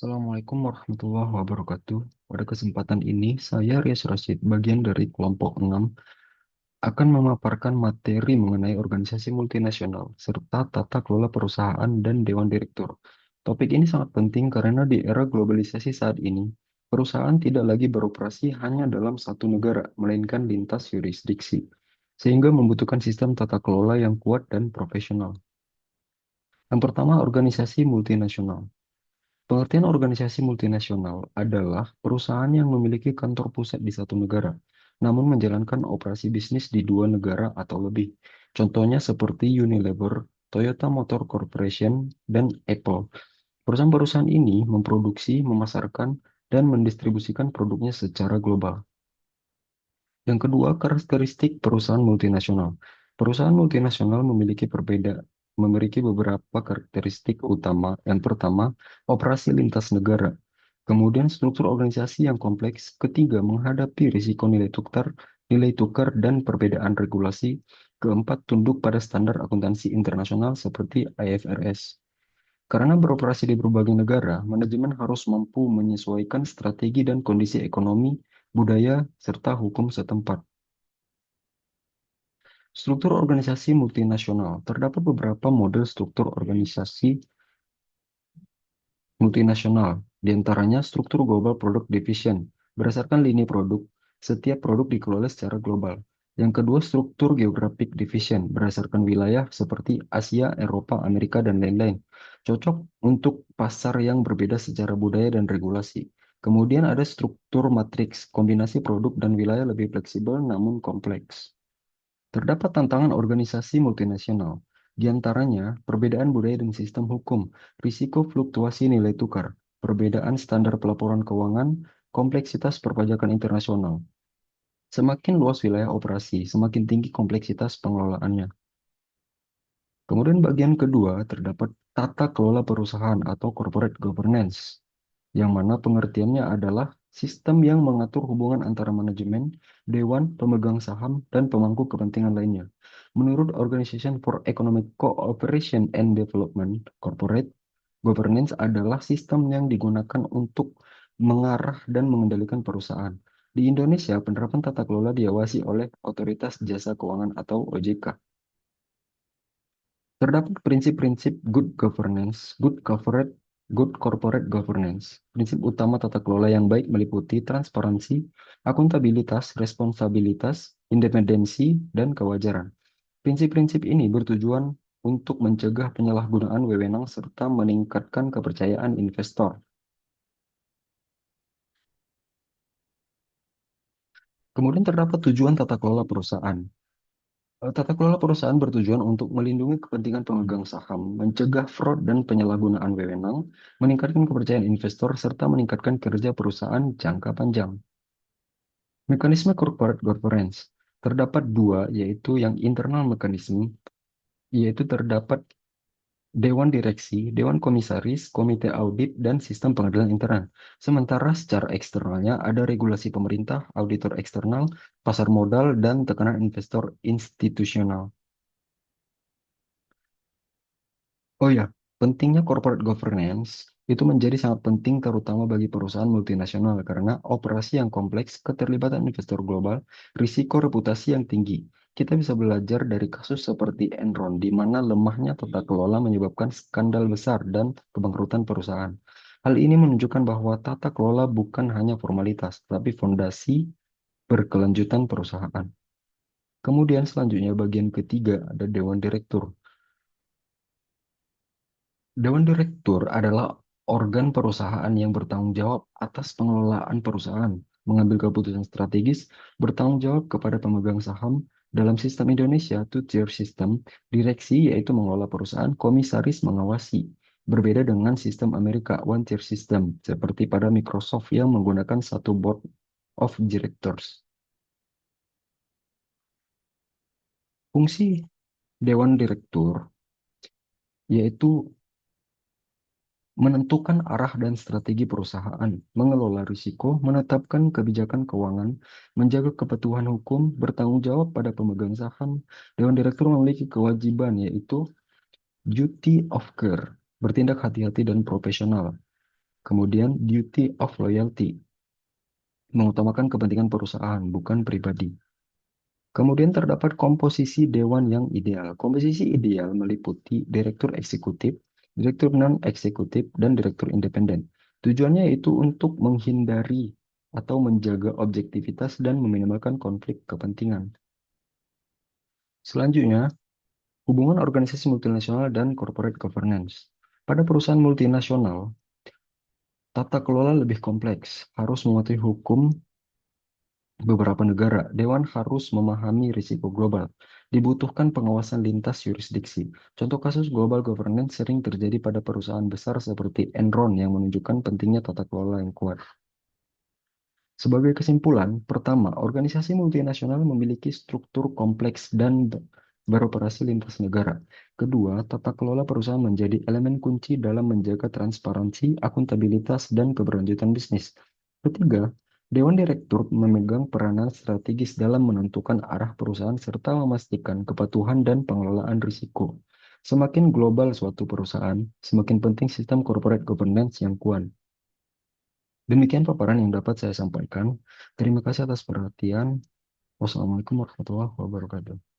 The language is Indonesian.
Assalamualaikum warahmatullahi wabarakatuh. Pada kesempatan ini, saya Rias Rashid, bagian dari kelompok 6, akan memaparkan materi mengenai organisasi multinasional, serta tata kelola perusahaan dan dewan direktur. Topik ini sangat penting karena di era globalisasi saat ini, perusahaan tidak lagi beroperasi hanya dalam satu negara, melainkan lintas yurisdiksi, sehingga membutuhkan sistem tata kelola yang kuat dan profesional. Yang pertama, organisasi multinasional. Pengertian organisasi multinasional adalah perusahaan yang memiliki kantor pusat di satu negara, namun menjalankan operasi bisnis di dua negara atau lebih. Contohnya seperti Unilever, Toyota Motor Corporation, dan Apple. Perusahaan-perusahaan ini memproduksi, memasarkan, dan mendistribusikan produknya secara global. Yang kedua, karakteristik perusahaan multinasional. Perusahaan multinasional memiliki beberapa karakteristik utama. Yang pertama, operasi lintas negara. Kemudian struktur organisasi yang kompleks. Ketiga, menghadapi risiko nilai tukar dan perbedaan regulasi. Keempat, tunduk pada standar akuntansi internasional seperti IFRS. Karena beroperasi di berbagai negara, manajemen harus mampu menyesuaikan strategi dan kondisi ekonomi, budaya, serta hukum setempat. Struktur organisasi multinasional. Terdapat beberapa model struktur organisasi multinasional, di antaranya struktur Global Product Division. Berdasarkan lini produk, setiap produk dikelola secara global. Yang kedua, struktur Geographic Division, berdasarkan wilayah seperti Asia, Eropa, Amerika, dan lain-lain. Cocok untuk pasar yang berbeda secara budaya dan regulasi. Kemudian ada struktur matriks, kombinasi produk dan wilayah lebih fleksibel namun kompleks. Terdapat tantangan organisasi multinasional, di antaranya perbedaan budaya dan sistem hukum, risiko fluktuasi nilai tukar, perbedaan standar pelaporan keuangan, kompleksitas perpajakan internasional. Semakin luas wilayah operasi, semakin tinggi kompleksitas pengelolaannya. Kemudian bagian kedua terdapat tata kelola perusahaan atau corporate governance, yang mana pengertiannya adalah sistem yang mengatur hubungan antara manajemen, dewan, pemegang saham, dan pemangku kepentingan lainnya. Menurut Organization for Economic Cooperation and Development, corporate governance adalah sistem yang digunakan untuk mengarah dan mengendalikan perusahaan. Di Indonesia, penerapan tata kelola diawasi oleh Otoritas Jasa Keuangan atau OJK. Terdapat prinsip-prinsip good corporate governance. Prinsip utama tata kelola yang baik meliputi transparansi, akuntabilitas, responsabilitas, independensi, dan kewajaran. Prinsip-prinsip ini bertujuan untuk mencegah penyalahgunaan wewenang serta meningkatkan kepercayaan investor. Kemudian terdapat tujuan tata kelola perusahaan. Tata kelola perusahaan bertujuan untuk melindungi kepentingan pemegang saham, mencegah fraud dan penyalahgunaan wewenang, meningkatkan kepercayaan investor, serta meningkatkan kerja perusahaan jangka panjang. Mekanisme corporate governance terdapat dua, yaitu yang internal mekanisme, yaitu terdapat Dewan Direksi, Dewan Komisaris, Komite Audit, dan Sistem Pengadilan Intern. Sementara secara eksternalnya ada regulasi pemerintah, auditor eksternal, pasar modal, dan tekanan investor institusional. Oh ya, pentingnya corporate governance itu menjadi sangat penting terutama bagi perusahaan multinasional karena operasi yang kompleks, keterlibatan investor global, risiko reputasi yang tinggi. Kita bisa belajar dari kasus seperti Enron, di mana lemahnya tata kelola menyebabkan skandal besar dan kebangkrutan perusahaan. Hal ini menunjukkan bahwa tata kelola bukan hanya formalitas, tapi fondasi berkelanjutan perusahaan. Kemudian selanjutnya bagian ketiga ada Dewan Direktur. Dewan Direktur adalah organ perusahaan yang bertanggung jawab atas pengelolaan perusahaan, mengambil keputusan strategis, bertanggung jawab kepada pemegang saham. Dalam sistem Indonesia, two-tier system, direksi yaitu mengelola perusahaan, komisaris mengawasi. Berbeda dengan sistem Amerika, one-tier system, seperti pada Microsoft yang menggunakan satu board of directors. Fungsi Dewan Direktur yaitu menentukan arah dan strategi perusahaan, mengelola risiko, menetapkan kebijakan keuangan, menjaga kepatuhan hukum, bertanggung jawab pada pemegang saham. Dewan Direktur memiliki kewajiban yaitu duty of care, bertindak hati-hati dan profesional. Kemudian duty of loyalty, mengutamakan kepentingan perusahaan, bukan pribadi. Kemudian terdapat komposisi dewan yang ideal. Komposisi ideal meliputi direktur eksekutif, direktur non-eksekutif, dan direktur independen. Tujuannya itu untuk menghindari atau menjaga objektivitas dan meminimalkan konflik kepentingan. Selanjutnya, hubungan organisasi multinasional dan corporate governance. Pada perusahaan multinasional, tata kelola lebih kompleks, harus mematuhi hukum beberapa negara. Dewan harus memahami risiko global. Dibutuhkan pengawasan lintas yurisdiksi. Contoh kasus global governance sering terjadi pada perusahaan besar seperti Enron yang menunjukkan pentingnya tata kelola yang kuat. Sebagai kesimpulan, pertama, organisasi multinasional memiliki struktur kompleks dan beroperasi lintas negara. Kedua, tata kelola perusahaan menjadi elemen kunci dalam menjaga transparansi, akuntabilitas, dan keberlanjutan bisnis. Ketiga, Dewan Direktur memegang peranan strategis dalam menentukan arah perusahaan serta memastikan kepatuhan dan pengelolaan risiko. Semakin global suatu perusahaan, semakin penting sistem corporate governance yang kuat. Demikian paparan yang dapat saya sampaikan. Terima kasih atas perhatian. Wassalamualaikum warahmatullahi wabarakatuh.